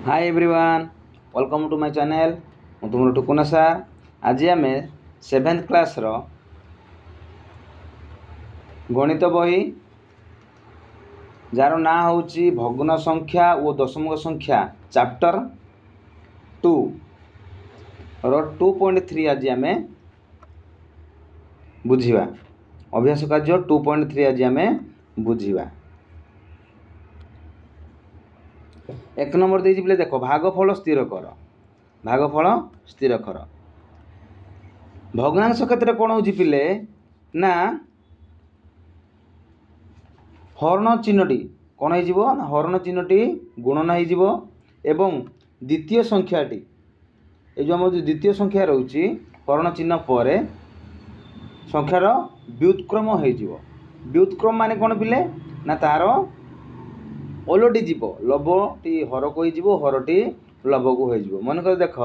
Hi everyone, welcome to my channel. मु तुम टुकुना सार। आज आम 7th क्लास रो गणित बही जार ना हूँ भग्न संख्या और दशमिक संख्या चैप्टर 2 रो 2.3 आज आम बुझा। अभ्यास कार्य 2.3 आज आम बुझा। एक नंबर दे देख भागफल स्थिर कर। भागफल स्थिर कर। भग्नांश क्षेत्र कौन हो पिले ना हरण चिन्हटी कौन हो हरण चिन्हटी गुणन हो एवं द्वितीय संख्याटी ये जो आम द्वितीय संख्या रोचे हरण चिन्ह पर संख्यार व्युत्क्रम हो। व्युत्क्रम माने कौन पिले ना तार ओलटी जीव लबटी हर को हो हरटी लब को हो। मन कर देख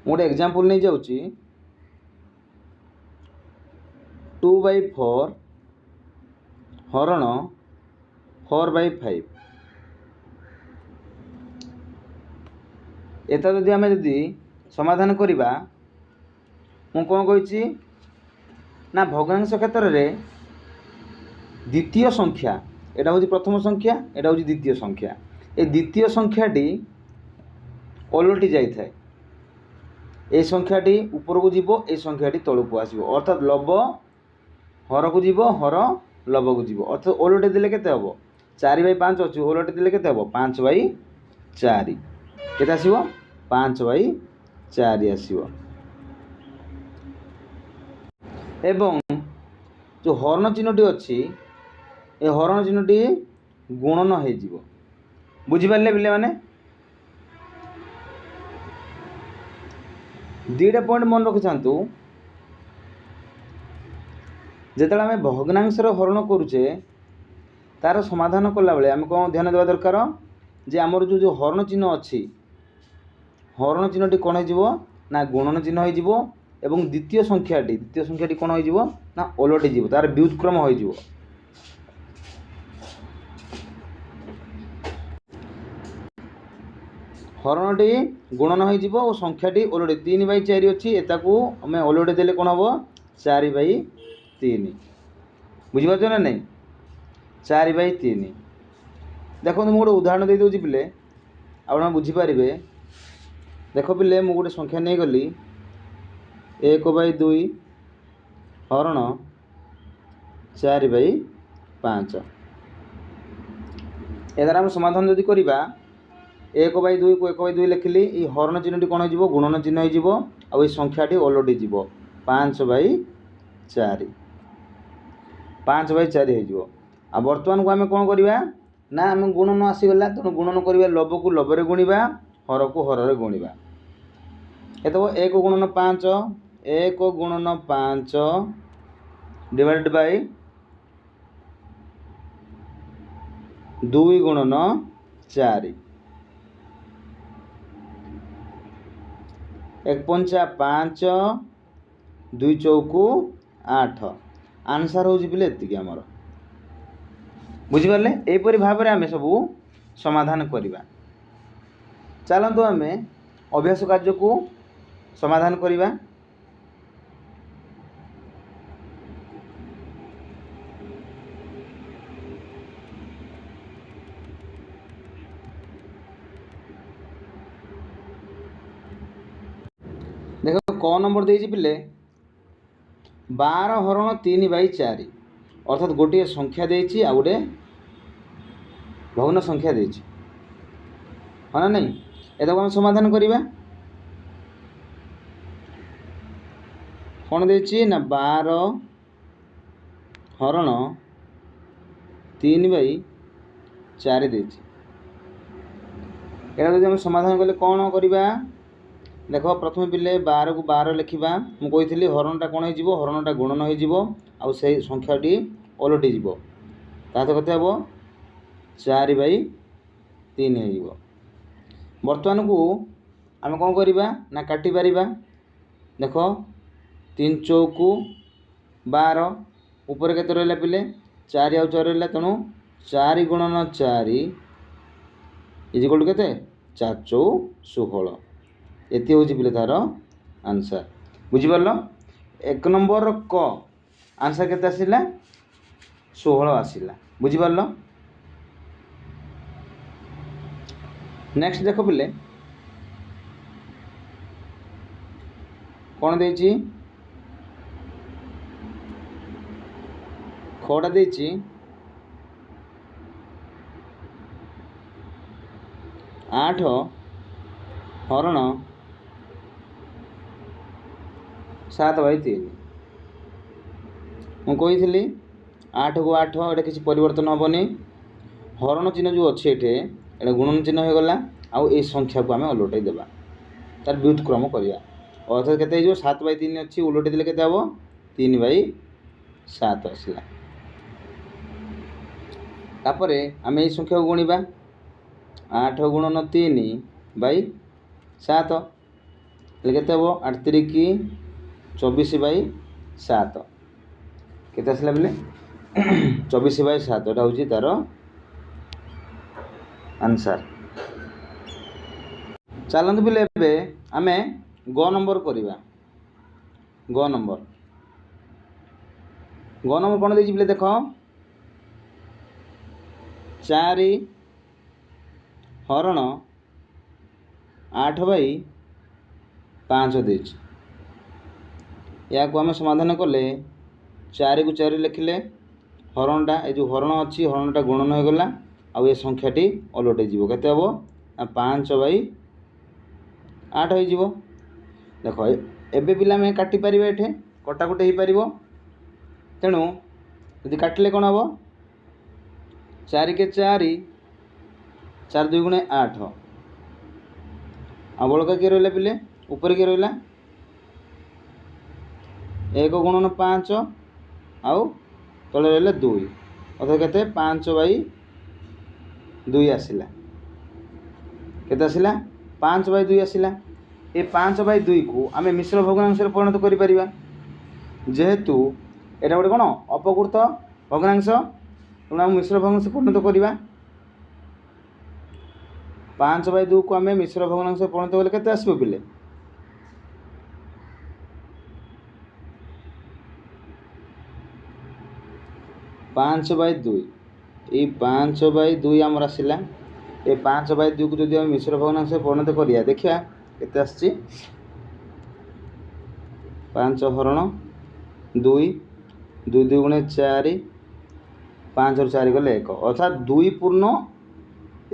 गोटे एग्जांपल नहीं जाऊँगी 2/4 हरण 4/5 एता जदि आम जदि समाधान करवा मु कौन कही ना भग्नांश क्षेत्र में द्वितीय संख्या एटा हूँ प्रथम संख्या एटा हूँ द्वितीय संख्या ए द्वितीय संख्याटी ओलटी जाए ए संख्याटी ऊपर को जीव ए संख्याटी तल को आसो अर्थात लब हर को जीव हर लब को जीव अर्थात ओलटी देले केते हबो 4/5 अच्छी ओलटी देले केते हबो 5/4 केते आसीबो 5/4 आसीबो। एवं जो हरण चिन्हटी अच्छी ए हरण चिन्हटी गुणन हो। बुझिपारे पिले माने दुईटा पॉइंट मन रखी था जिते आम भग्नांशर हरण करुचे तार समाधान कला बेले आम कौन ध्यान देवा दरकार जे आमर जो जो हरण चिन्ह अच्छी हरण चिन्हटी कौन हो ना गुणन चिन्ह हो एवं द्वितीय संख्याटी कौन हो ना ओलटी जीव तार व्युत्क्रम हो। हरणटी गुणन हो संख्याटी ओलटी 3/4 अच्छी एताकू आम ओलटी देले कौन हम 4/3 बुझीपार ना नहीं 4/3। देखो मुझे गोटे उदाहरण दे दूँ पिले आप बुझीपारे। देख पिले मुझे गोटे संख्या नहीं गली 1/2 हरण 4/5 यार आम समाधान जदि करवा 1/2 को 1/2 लिखिली ये हरण चिन्हटी कौन हो गुणन चिन्ह हो आ संख्याटी ओलटी जीव 5/4 हो। आ बर्तमान को आम कौन करवा ना आम गुणन आसीगला तेणु गुणन करवा लब को लबरे गुणवा हर को हर गुणवा ये 1 गुणन 5 1 गुणन 5 डिवाइडेड बाय 2 गुणन 4 1 पंचा 5 2 चौकू 8 आंसर हो पिले आमर बुझिपारे। यहपरी भाव में आम सब समाधान करवा। चलतु आम अभ्यास कार्य को समाधान करवा। देख क नंबर दे पिले 12 हरण 3/4 अर्थात गोटे संख्या देछि आ गोटे भग्न संख्या देछि हाँ ना नहीं ये आम समाधान करवा। कौन देछि ना 12 हरण 3/4 देछि एटा जब समाधान कले कौन करवा देख प्रथम पिले 12 को 12 लिखा मुझे कही हरणटा कौन हो हरणटा गुणन हो संख्याटी ओलटी जीव ताकत कते हम 4/3 हो। बर्तमान को आम कौन करवा ना काटी पारिबा। देख 3 चौकू 12 ऊपर केते रहा पिले 4 आउ 4 रहा तेणु 4 गुणन 4 इज इक्वल टू केते 4 चौ 16 एति होची पिले तार आंसर बुझी परलो। 1 नंबर क आंसर केते आसिला 16 आसिला बुझी परलो। नेक्स्ट देखो पिले कौन देची खड़ा देची 8 हरण 7/3 मुझे 8 को 8 ये किसी परिवर्तन हेनी हरण चिन्ह जो अच्छे ये गुणन चिन्ह हो गला आउ ए संख्या को आम ओलटाई देवा तार व्युत्क्रम करवा अर्थात के 7/3 अच्छी उलटाई देले के 3/7 आसला तापर आम ये संख्या को गुणा 8 गुणन 3/7 के 8 3 24/7 के आसला बोले 24/7 एटा हूँ तार आंसर। चलतु बोले आम ग नंबर करवा ग नंबर कौन देख बोले देख 4 हरण 8/5 देच या आम समाधान कले 4 को 4 लिखिले हरणटा ये जो हरण अच्छी हरणटा गुणन हो गला आउ ये संख्याटी ओलटे जीव के 5/8 हो देख एबे पिला में काटी पारिबे एठे कटाकुटी हो पारिबो तेणु यदि काटिले कौन हम 4 के 4 4 2 गुणे 8 आ बड़का किए रहा पिले ऊपर किए रहा 1 गुणन 5 आउ तले रहा 2 अर्थात के 5/2 आसला केते आसला 5/2 आसला ये 5/2 को आम मिश्र भग्नांश परिणत कर जेहेतु एटा गोटे कौन अपकृत भग्नांश तेणु आम मिश्र भग्नांश परिणत करवा 5/2 को आम मिश्र भग्नांश परिणत कले केते आसबो पिले 5/2 ये 5/2 आमर आसला ये 5/2 को जब मिश्र भग्नांश परिणत करिया देखिया केते आसछि 5 हरण 2 2 2 गुणे 4 5 और 4 गले 1 अर्थात 2 पूर्ण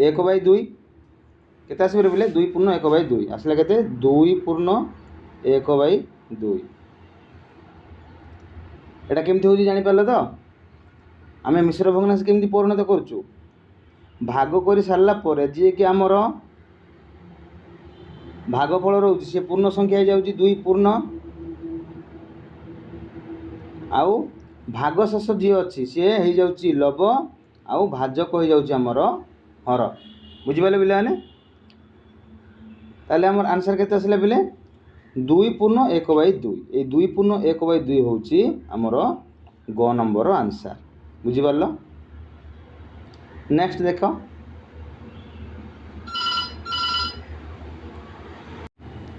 1/2 केते आसबे बोले 2 पूर्ण 1/2 आसला केते 2 पूर्ण 1/2 एटा केमती होजी जानि पारलो तो आम मिश्र भग्नांश केमती परिणत करचु भाग कर सारा पर जी कि आमर भागफल रोचे सी पूर्ण संख्या हो जाऊँगी 2 पूर्ण आउ भाग शेष जी अच्छी सी हो जाऊँगी लब आउ भाजक हो जाऊँगी आमर हर बुझिपारे पिले मैंने ताले आमर आंसर केते आसला पिले 2 पूर्ण 1/2 ये 2 पूर्ण 1/2 होची आमर ग नंबर आंसर बुझिपार। नेक्स्ट देख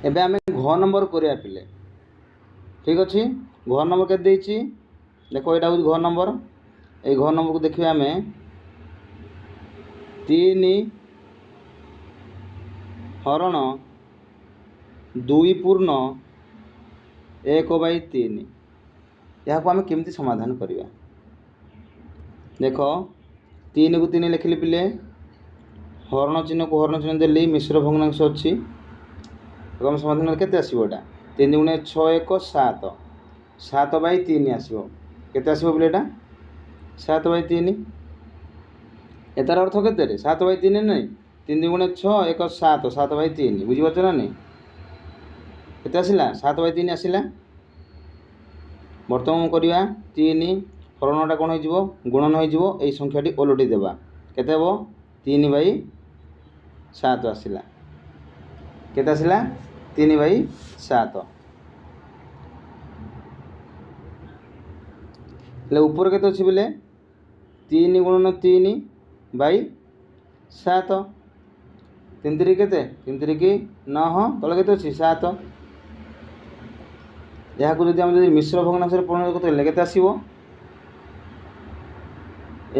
एबे आम घ नंबर करिया पिले ठीक अच्छे घ नंबर के देछि देखो यहाँ हूँ घ नंबर ये घ नंबर को देखिए आम 3 हरण 2 पूर्ण 1/3 यहाँ को आम केमती समाधान करवा देख 3 को 3 लिखिली पिले हरण चिन्ह को हरण चिन्ह देली मिश्र भग्नांश अच्छी आम समाधान केते आसबो एटा 3 गुणे 6 1 7 7/3 आसबो केते आसबो बोले एटा 7/3 एतार अर्थ केते 7/3 नहीं 3 गुणे 6 1 7 7/3 बुझिपारछ ना नहीं केते आसिला 7/3 आसिला बर्तमान करवा 3 हरणटा कौन हो गुणन हो संख्याटी ओलटी देवा केते हबो 3/7 आसिला केते आसिला 3/7 ले ऊपर केते अछि बोले 3 गुणन 3/7 तीन तिरिक केते 3 तिरिक 9 तले केते अछि 7 यहाँ को जदि हम जदि मिश्र भग्नांश रे परिणत करते केते आसीबो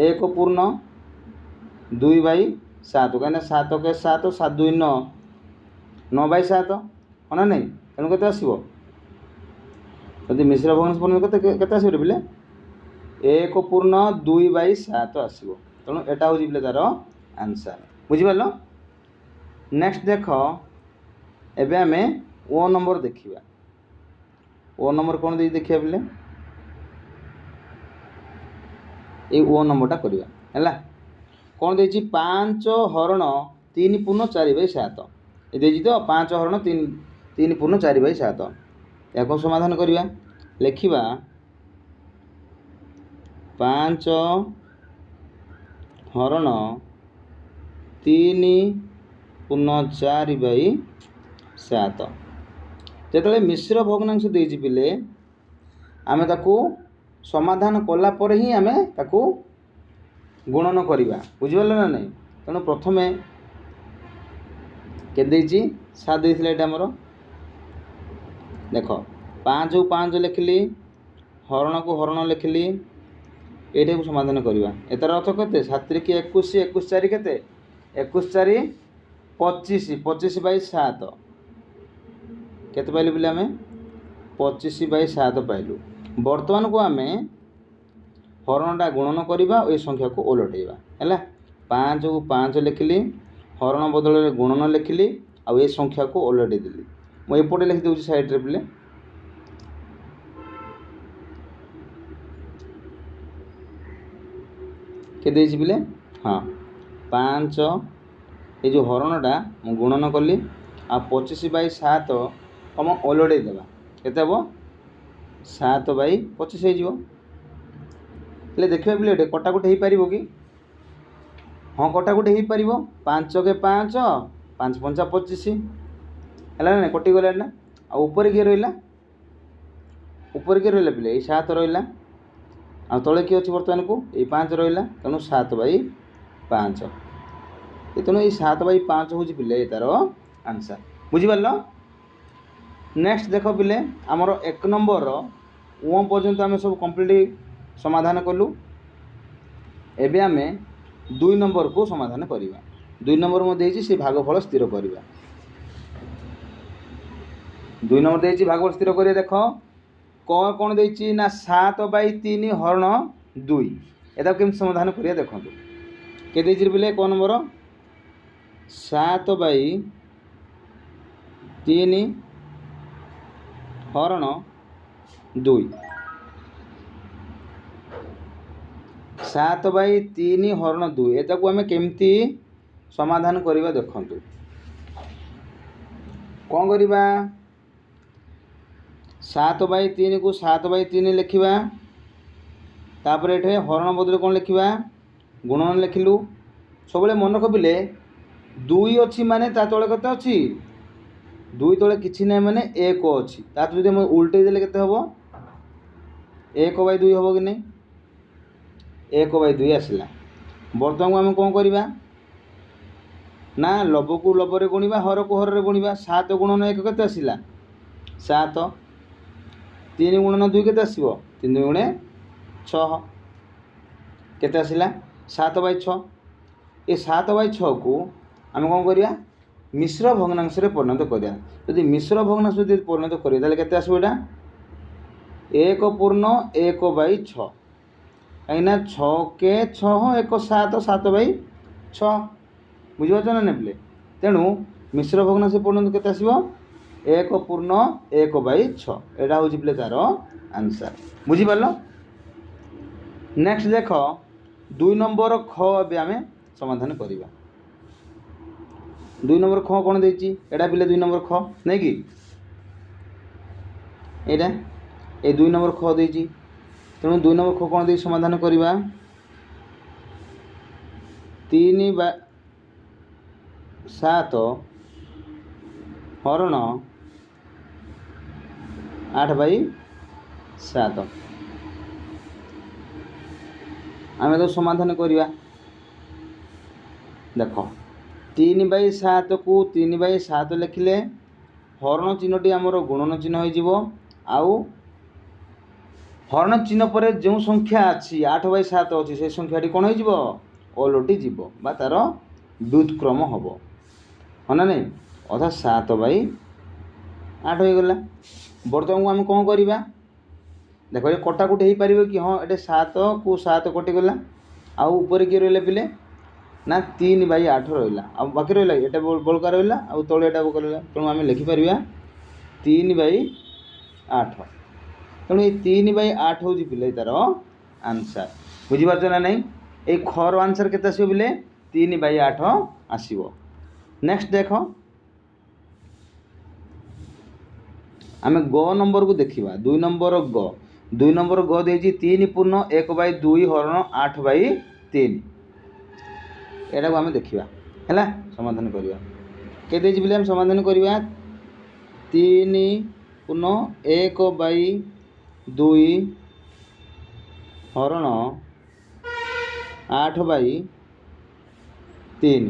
1 पूर्ण 2/7 कहीं 7 के 7 7 2 9 9/7 हाँ नहीं तेणु केते आसीबो जदि मिश्र भग्नांश परिणत करते केते आसीबो बिले 1 पूर्ण 2/7 आसीबो तेणु एटा होजी बिले तार आंसर बुझि पारलो। नेक्स्ट देख एबे आमे ओ नंबर देखिबा ओ नंबर कौन दे देखिया बिले ए ओ नंबरटा करिया हैला कौन देछि 5 हरण 3 पूर्ण 4/7 ए देछि तो 5 हरण 3 पूर्ण 4/7 याको समाधान करिया लिखिबा 5 हरण 3 पूर्ण 4/7 जेतले मिश्र भग्नांश देछि बिले आमे ताकू समाधान कला पर ही आमे ताकू गुणन करिबा बुझिबल ना नहीं तेणु प्रथमे के देछि 7 देथिले एटा हमर देखो 5 को 5 लिखली हरण को हरण लिखली एटा को समाधान करिबा एतर अर्थ केते 7 रे 21 21 4 केते 21 4 25 25/7 केते पाइलु बिले आमे 25/7 पाइलु वर्तमान को आमे हरणटा गुणन करिबा ए संख्या को ओलटेइबा हैला 5 को 5 लिखली हरण बदल रे गुणन लिखली आ ए संख्या को ओलटेइ देली मो एपटे लिखि देउची साइड रे बिले के देछि बिले हां 5 ए जो हरणटा मु गुणन कली आ 25/7 हम ओलटेइ देबा केते हबो 7/25 हे जिवो ले देखिबा बिले एटे कटाकुटी हे परिबो कि हां कटाकुटी हे परिबो 5 के 5 5 5 25 हैला ना कटि गला ना आ ऊपर के रहला बिले ए 7 रहला आ तळे की अछि वर्तमान को ए 5 रहला तनु 7/5 एतनु ए 7/5 होजी बिले तार आंसर बुझि परलो। नेक्स्ट देखो बिले आमर 1 नंबर ओ पर्यंत आमे सब कंप्लीट समाधान कलु एबे आमे 2 नंबर को समाधान करिबा 2 नंबर मध्ये हिची से भागफल स्थिर करिबा 2 नंबर देछि भागफल स्थिर करिया देखो कोन देछि ना 7/3 हरण 2 एदा केम समाधान करिया देखंतु के देछि बिले कोन नंबर 7/3 हरण 2 7/3 हरण 2 एटा को हमें केमती समाधान करिबा देखंतु कोन करिबा 7/3 को 7/3 लिखिबा तापर एठे हरण बदले कोन लिखिबा गुणन लिखिलु सबले मन रखबिले 2 अछि माने ता तळे कते अछि 2 तळे किछि नै माने 1 अछि ता जदि हम उल्टे देले केते हबो 1/2 हबो कि नै 1/2 आसला वर्तमान हम कोन करिबा ना लब को लब रे गुणिबा हर को हर रे गुणिबा 7 गुणन 1 केते आसिला 7 3 गुणन 2 केते आसीबो 3 2 गुणे 6 केते आसिला 7/6 ए 7/6 को हम कोन करिया मिश्र भग्नांश रे परिणत करिया यदि मिश्र भग्नांश यदि परिणत करिया ताले केते आसीबो एटा 1 पूर्ण 1/6 कहिना 6 के 6 1 7 7/6 बुझिबो ना नेबले तेणु मिश्र भग्नांश परिणत केते आसीबो 1 पूर्ण 1/6 एटा होजी बिले तार आंसर बुझि परलो। नेक्स्ट देखो 2 नंबर ख बे हमें समाधान करिबा 2 नंबर ख कोन देछि एटा बिले 2 नंबर ख नै कि एटा ए 2 नंबर ख देछि तेणु 2 नंबर ख कोन दे समाधान करिबा 3/7 हरण 8/7 आमे तो समाधान करिबा देखो 3/7 को 3/7 लिखिले हरण चिन्हटी आमर गुणन चिन्ह हो आउ हरण चिन्ह पर जो संख्या अच्छी 8/7 अच्छी से संख्याटी कौन हो ओलटी जीव बा तार व्युत्क्रम हम हाँ ना नहीं अर्थात 7/8 हो गला। बर्तमान को आम कौन करवा देख ये कटाकुटी हो पार कि हाँ ये 7 को 7 कटिगला आउ ऊपर किए रहा पिले ना 3/8 रहा आ बाकी रहा ये बड़का रहा आउ तले यहाँ बड़का रहा तेणु आम लिखिपर 3/8 तेणु ये 3/8 हूँ पिले तार आंसर बुझीपार ना नहीं ये खर आंसर के पिले 3/8 आसो। नेक्स्ट देख आम ग नंबर को देखा 2 नंबर ग 2 नंबर ग दे 3/1/2 हरण 8/3 यहाँ को आम देखा है समाधान करवा के बोले आम समाधान करवा 3/1/2 हरण 8/3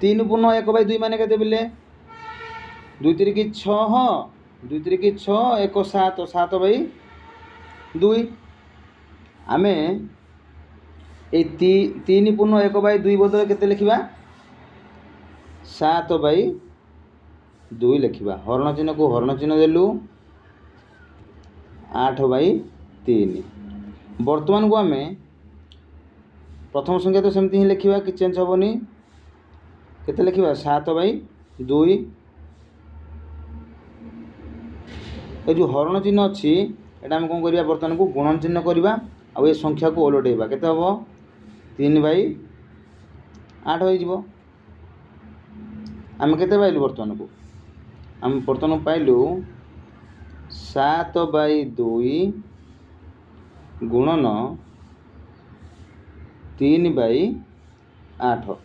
3/1/2 मान के बोले 2 3 की 6 2 3 की 6 1 7 7/2 आम ये 3/1/2 बदल के लिखा 7/2 लिखा हरण चिन्ह को हरण चिन्ह देलु 8/3 बर्तमान को आम प्रथम संख्या तो सेमती ही लिखा कि चेंज हेनी के लिखा 7/2 ये जो हरण चिन्ह अच्छी एटा आम कौन करवा बर्तमान को गुणन चिन्ह करवा आ ये संख्या को ओलटेवा के 3/8 हो आम के पाइलु बर्तमान को आम बर्तमान पाइलु 7/2 गुणन 3/8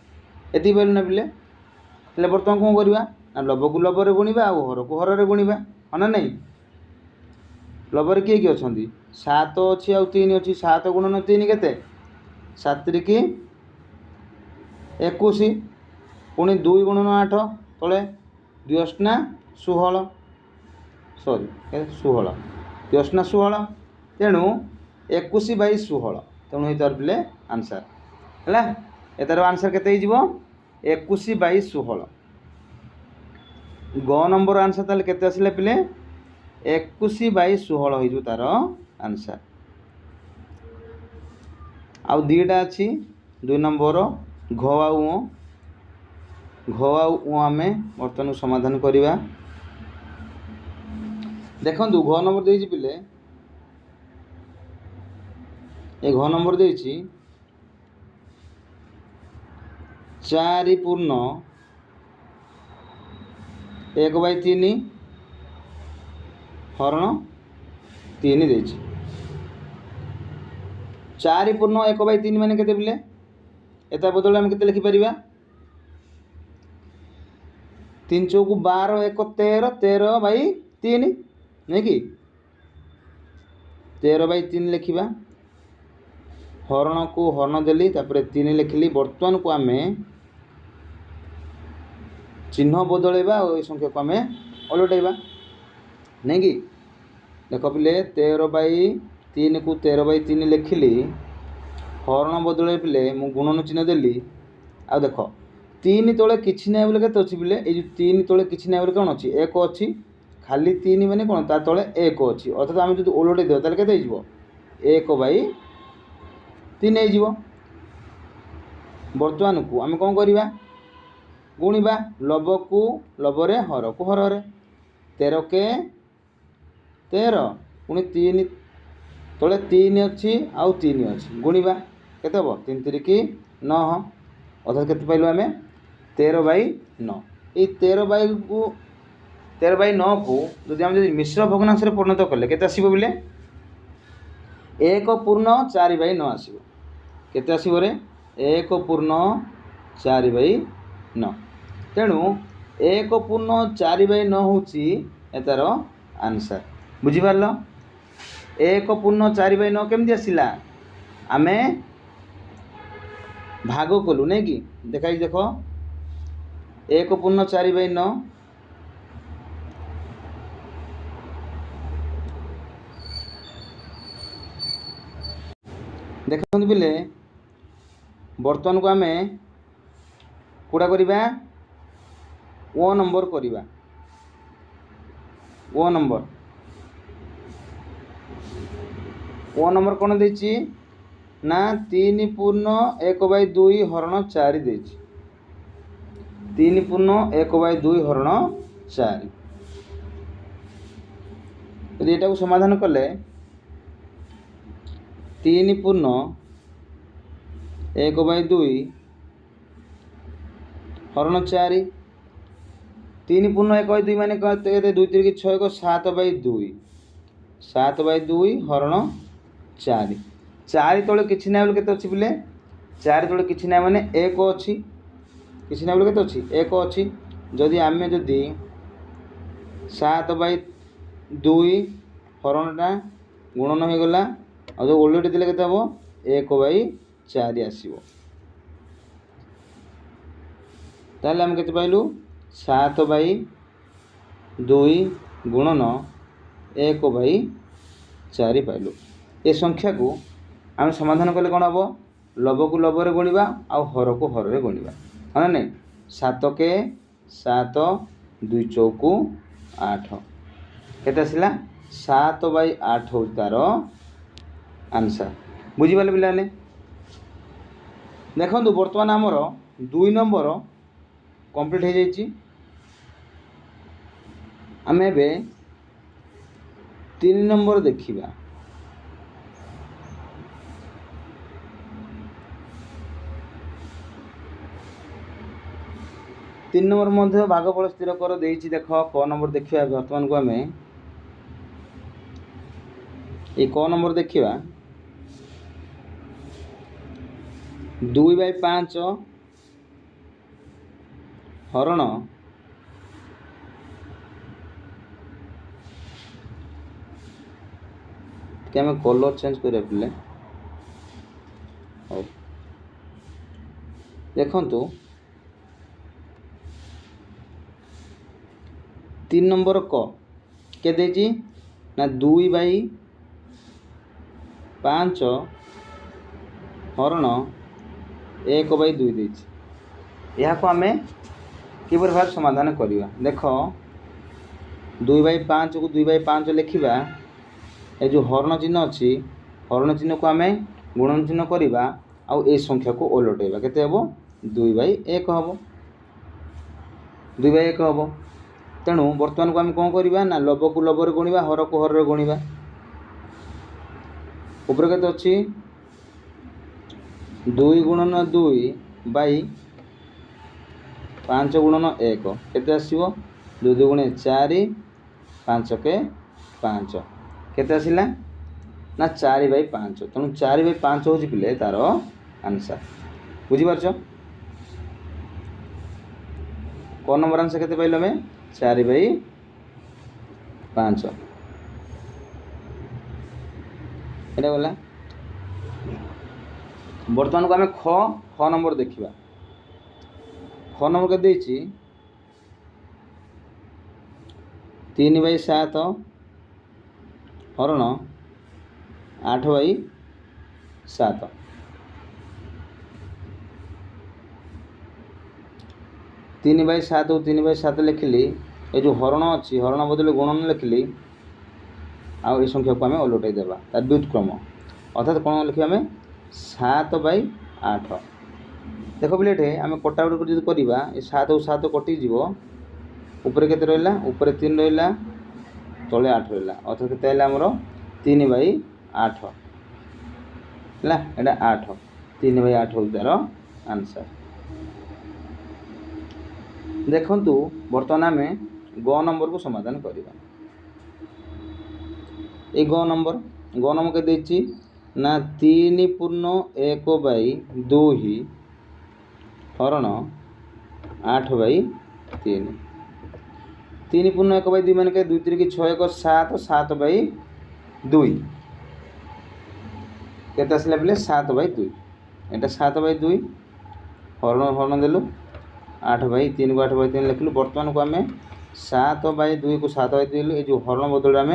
ये पाइलु ना पिले हेल्ले बर्तमान कौन करवा लव को लवर गुणा आ हर को हर गुणा हाँ ना नहीं लवर किए किए अच्छा 7 अच्छी आउ 3 अच्छी 7 गुणन 3 के 7 की 21 पुणी 2 गुणन 8 तले 2 8 16 सॉरी 16 2 8 16 तेणु 21/16 तेणु ये तार पिले आंसर है यार आंसर के 21/16 ग नंबर आंसर ताले केते आसिले पिले 21/16 हो तार आंसर आउ दीटा अच्छी 2 नंबर घ आउ आम बर्तमान समाधान करवा देखु घ नंबर दे पिले ये घ नंबर दे 4/1/3 हरण 3 दे 4/1/3 मान के बोले एता बदल आम के लिखिपर 3 चौक 12 1 13 13/3 नहीं कि 13/3 लिखा हरण को हरण देली 3 लिखिली बर्तमान को आम चिन्ह बदलैबा और संख्या को आम ओलटेबा नहीं कि देख पिले 13/3 को 13/3 लिखिली हरण बदल पिले मु गुणन चिन्ह देली आ देख 3 तले किसी ना बोले के अच्छी पिले ये 3 तले किसी ना बोले कौन अच्छी 1 अच्छी खाली 3 माने कौन ता तले 1 अच्छी अर्थात आम जो ओलटे देव ताले केते 1/3 हो बर्तमान को आम कौन करवा गुणा लव को लवरे हर को हर 13 के 13 पुणी 3 तले 3 अच्छी आउ 3 अच्छी गुणा केते हम 3 3 की 9 अर्थात केते पाइलु आम 13/9 ये 13/9 को जब आम मिश्र भग्नांश परिणत कले केते आसीबो बोले 1/4/9 आसीबो केते आसीबो रे 1/4/9 तेणु 1/4/9 होची एतार आंसर बुझिपारल 1/4/9 केमती आसिला आमे भाग कलु नहीं कि देखाई देख 1/4/9 देखते बोले बर्तमान को आम कौटा करवा ओ नंबर करवा ओ नंबर कौन देछि ना 3/1/2 हरण 4 देछि 3/1/2 हरण 4 यदि एटा को समाधान कले 3/1/2 हरण 4 3/1/2 माने 2 3 6 7/2 7/2 हरण 4 4 तले किछि ना बोले केते अछि बोले 4 तले किछि ना माने 1 अछि किछि ना बोले केते अछि 1 अछि जदि आमे जदि 7/2 हरणटा गुणन हो गला और जो ओल्टी देले केते हबो 1/4 आसीबो ताले हम केते पाइलु 7/2 गुणन 1/4 पाइलु। ए संख्या को आम समाधान कले कौन हम लव को लव गुणा आ हर को हर गुणा हाँ नहीं 7 के 7 2 चौकु 8 केते आसला 7/8 हो तार आंसर बुझीपारे पिलाने देखो बर्तमान आमर 2 नंबर कंप्लीट हो जाइए आम ए 3 नंबर देखिबा 3 नंबर मध्य भागफल स्थिर कर देछि देख क नंबर देखिबा वर्तमान को आम ये क नंबर देखिबा 2/5 हरण कि आम कलर चेंज करिया पिले देखंतु 3 नंबर क के देछि ना 2/5 हरण 1/2 देछि यह को आम कि भाव समाधान करिवा देख 2/5 को 2/5 लिखिबा ए जो हरण चिन्ह अच्छी हरण चिन्ह को आम गुणन चिन्ह करवा आउ ए संख्या को ओलटेवा केते हबो 2/1 हबो 2/1 हबो तेणु वर्तमान को आम कौन करवा ना लव को लवर गुणा हर को हर गुणा ऊपर केते अच्छी 2 गुणन 2/5 गुणन 1 केते आसीबो 2 2 गुणे 4 5 के 5 केते आसिला ना 4/5 तेणु 4/5 होची पिले तार आंसर बुझी पारछ क नंबर आंसर केते पाइलो में 4/5 एटा गला वर्तमान को आम ख नंबर देखिबा ख नंबर के देछि 3/7 हरण 8/7 3/7 को 3/7 लिखिली ये जो हरण अच्छी हरण बदले गुणन लिखिली आउ ये संख्या को आम ओलटाई देवा तार व्युत्क्रम अर्थात कौन लिखा आम 7/8 देख पिले आम कटाकट जो करवा 7 को 7 कटिज ऊपर के रहा ऊपर 3 रहा तले 8 रहा अर्थात के आमर 3/8 है एटा 8 3/8 हो तार आंसर देखंतु बर्तमान आम ग नंबर को समाधान करवा ये ग नंबर के देछि ना 3/1/2 हरण 8/3 3/1/2 मान के 2 3 6 1 7 7/2 केते आसला बोले 7/2 एटा 7/2 हरण हरण देलु 8/3 को 8/3 लिखिलु। बर्तमान को आम 7/2 को 7/2 ये जो हरण बदल आम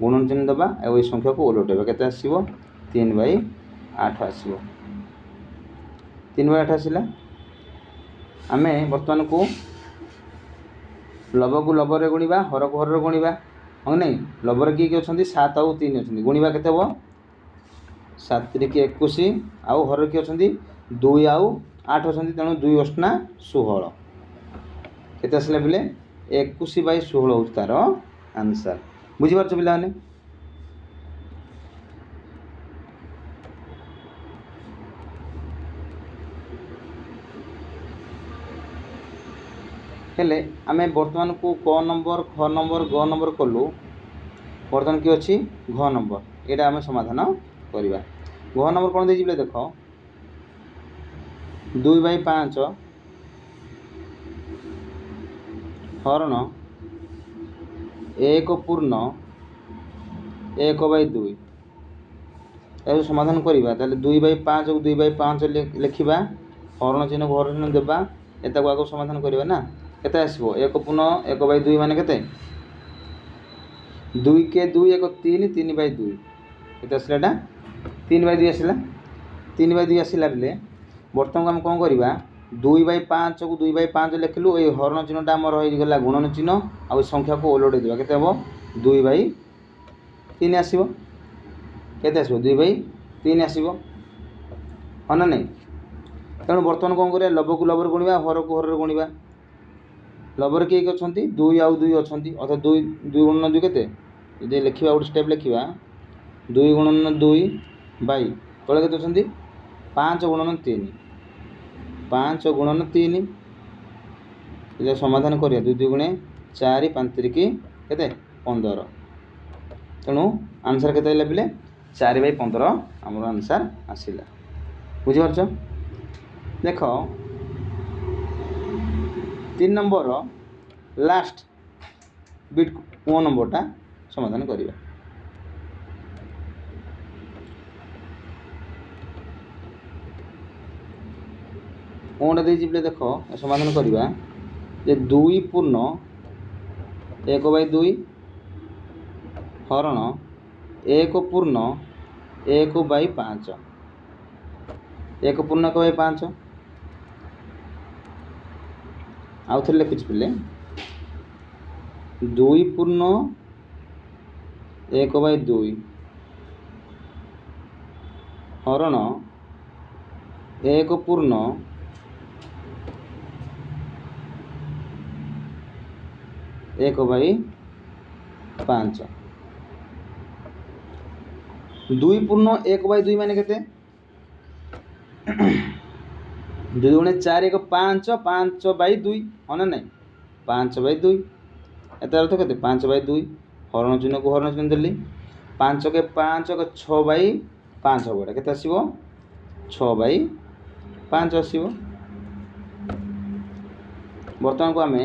गुणन चिन्ह दबा और ये संख्या को ओलटेबा केते आसीबो 3/8 आसीबो। 3/8 आसिला। आम बर्तमान को लब को लब रे गुणिबा हर को हर रे गुणिबा हाँ नहीं लबर किए किए अच्छा 7 और 3 अच्छा गुणिबा केते हम 7 3 21 आउ हर किए अच्छा 2 आउ 8 अच्छा तेणु 2 8 16 केते आसला बोले 21/16 हूँ तार आंसर। बुझीपार पे हेले आमे बर्तमान को क नंबर ख नंबर ग नंबर कलु बर्तमान कि अच्छी घ नंबर यहाँ आम समाधान करवा। घ नंबर कौन दे देख 2/5 हरण 1 पूर्ण 1/2 यह समाधान करवा। 2/5 को 2/5 लिखा हरण चिन्ह को हरण चिन्ह देवा एता को आगे समाधान करवा ना केते आसबो 1 पूर्ण 1/2 माने केते 2 के 2 1 3 3/2 केते आसला एटा 3/2 आसला। 3/2 आसला बेले बर्तमान आम कौन करवा 2/5 को 2/5 लिखिलु ये हरण चिन्हटा आमर हो गला गुणन चिन्ह आ संख्या को ओलटे देवा केते हम 2/3 आसबो केते आसबो 2/3 आसबो हाँ ना नहीं। तेणु बर्तमान कौन करिया लब को लब रे गुणिबा हर को हर रे गुणिबा लबर किए अच्छा 2 आउ 2 अच्छा अर्थात 2 2 गुणन 2 केते ये लिखा गोटे स्टेप लिखा 2 गुणन 2 बाई तले के अच्छा 5 गुणन 3 5 गुणन 3 ये समाधान करिया 2 2 गुणे 4 5 3 केते 15 तेणु आंसर केते आइला बिले 4/15 आमर आंसर आसिला। बुझिपारछ देख 3 नंबर लास्ट बिट ओ नंबरटा समाधान करवा। ओटा दे देख समाधान करवा जे 2 पूर्ण 1/2 हरण 1 पूर्ण 1/5 1 पूर्ण 1/5 आउ थे लिखुच पे 2 पूर्ण 1/2 हरण 1 पूर्ण 1/5 2 पूर्ण 1/2 माने केते 2 गुणे 4 1 5 5/2 हाँ ना नहीं 5/2 एत अर्थ के 5/2 हरण चिन्ह को हरण चिन्ह देली 5 के 5 6/5 हम के आसो 6/5 आसो। बर्तमान को आम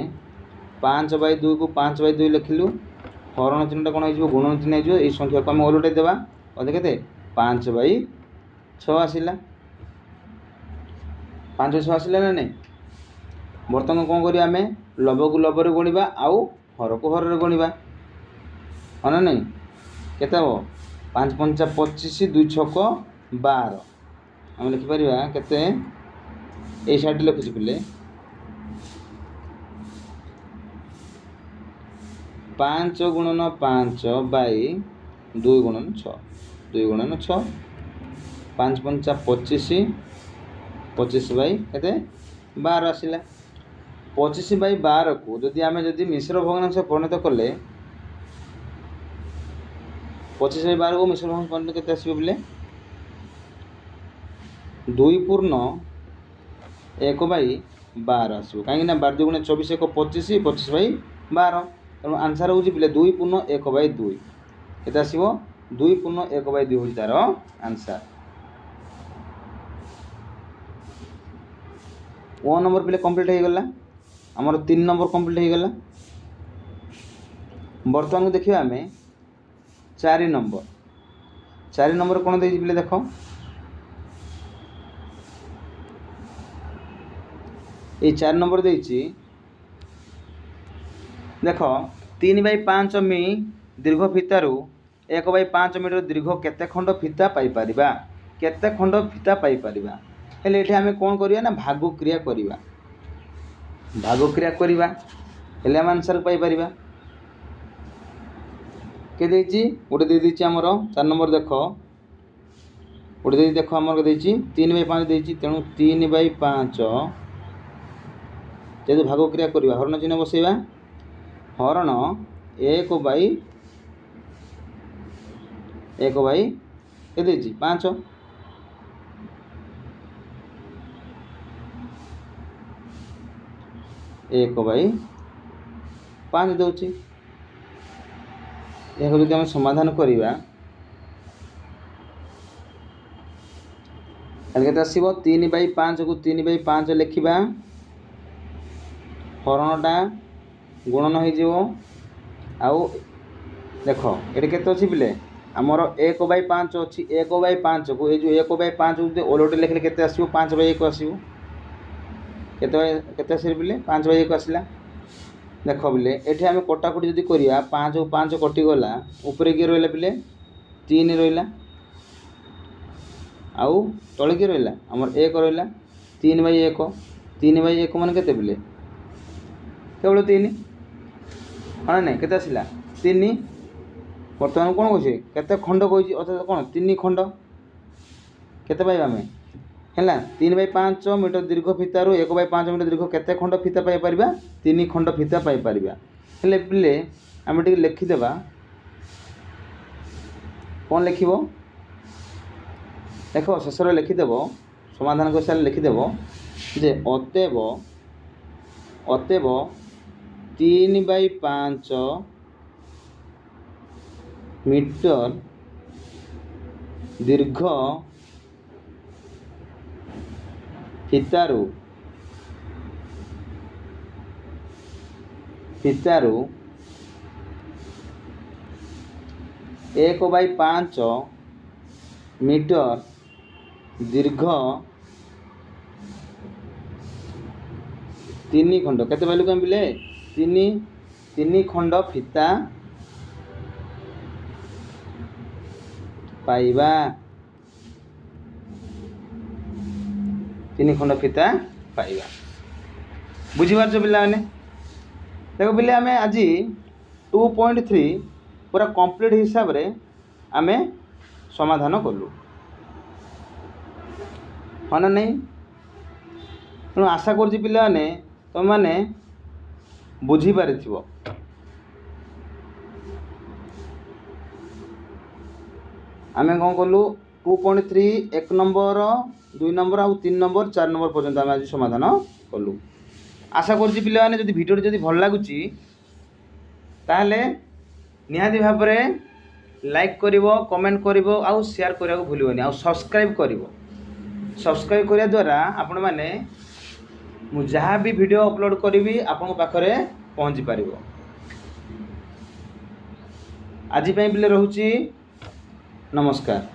5/2 को 5/2 लिखिलु हरण चिन्हटा कौन हो गुणन चिन्ह हो संख्या को आम ओलटे देवा अधे के 5/6 आसला 5/6 आसला ना नहीं। बर्तमान कौन करिया आम लब को लब रे गुणिबा आउ हर को हर रे गुणिबा हाँ ना नहीं केते हम 5 5 25 2 6 12 आम लिखिपर केते ये साइड लिखुची पे 5 गुणन 5 बाई 2 गुणन 6 2 गुणन 6 5 5 25 25 बाई केते 12 आसला 25/12 को जदि आम जदि मिश्र भग्नांश परिणत कले 25/12 को मिश्र भग्नांश परिणत केते आसीबो बोले 2 पूर्ण 1/12 आसीबो काहे ना 12 गुणे 24 1 25 25/12 तेणु आंसर होची बोले 2 पूर्ण 1/2 केते आसीबो 2 पूर्ण 1/2 होची तार आंसर। ओ नंबर पे कंप्लीट हो गला आमर 3 नंबर कंप्लीट हो गला। बर्तमान को देखिए आम 4 नंबर कौन दे देख ये 4 नंबर देछि देख 3/5 मी दीर्घ फितारू 1/5 मीटर दीर्घ केते खंड फिता पाई परिबा केते खंड फिता पाई परिबा हेले एठी आमे कोन करिया ना भाग क्रिया करिबा हेले हम आंसर पाई परिबा के देछि गोटे दे देछि हमर 4 नंबर देखो गोटे दे देखो हमर के देछि 3/5 देछि तेणु 3/5 जेदे भाग क्रिया करिबा हरण चिन्ह बसेबा हरण 1/1 के देछि 5 1/5 दउछि यह जदि हम समाधान करिबा केते आसीबो 3/5 को 3/5 लिखिबा हरणटा गुणन हो जीवो आउ देख ये केते अछि बिले हमर 1/5 अछि 1/5 को ए जो 1/5 को ओलोटे लिखले केते आसीबो 5/1 आसीबो केते आसी बिले 5/1 आसीला देख बिले एठी हम कटाकटी जदि करिया 5 को 5 कटि गला ऊपर के रहला बिले 3 रहला आउ तळे के रहला हमर 1 रहला 3/1 माने केते बिले केवल 3 हाँ नहीं केते आसिला 3 बर्तमान कौन कहे केते खंड कही अर्थात कौन 3 खंड केते पाइबा आमे हैला 3/5 मीटर दीर्घ फितारू 1/5 मीटर दीर्घ केते खंड फिता पाई परिबा 3 खंड फिता पाई परिबा हेले पिले आमे टिके लिखि देबा कौन लिखिबो देखो शेषर लिखि देबो समाधान कर सारे लिखि देबो जे अतएव 3/5 मीटर दीर्घ फितारू 1/5 मीटर दीर्घ 3 खंड केते पाइलु कम बिले 3 खंड फिता पाइबा 3 खंड फिता पाइबा बुझी पारछ पिला माने देखो पिले आमे आज 2.3 पूरा कंप्लीट हिसाब रे आमे समाधान कलु हाँ ना नहीं तेणु आशा कर पिला माने तुम मैंने बुझी पारिथिबो आमे कौन कलु 2.3 1 नंबर 2 नंबर आउ 3 नंबर 4 नंबर पर्यंत आमे आज समाधान कलु आशा कर पिला माने जदि वीडियो जदि भल लागुची ताहले निहाती भाव में लाइक करिवो कमेंट करिवो आउ शेयर करिया को भूलिबोनी आउ सब्सक्राइब करिवो सब्सक्राइब करिया द्वारा आपण माने मु जहाँ भी वीडियो अपलोड करी आपण पाखरे पहुँची पारिबो आज पे बिले रहूची नमस्कार।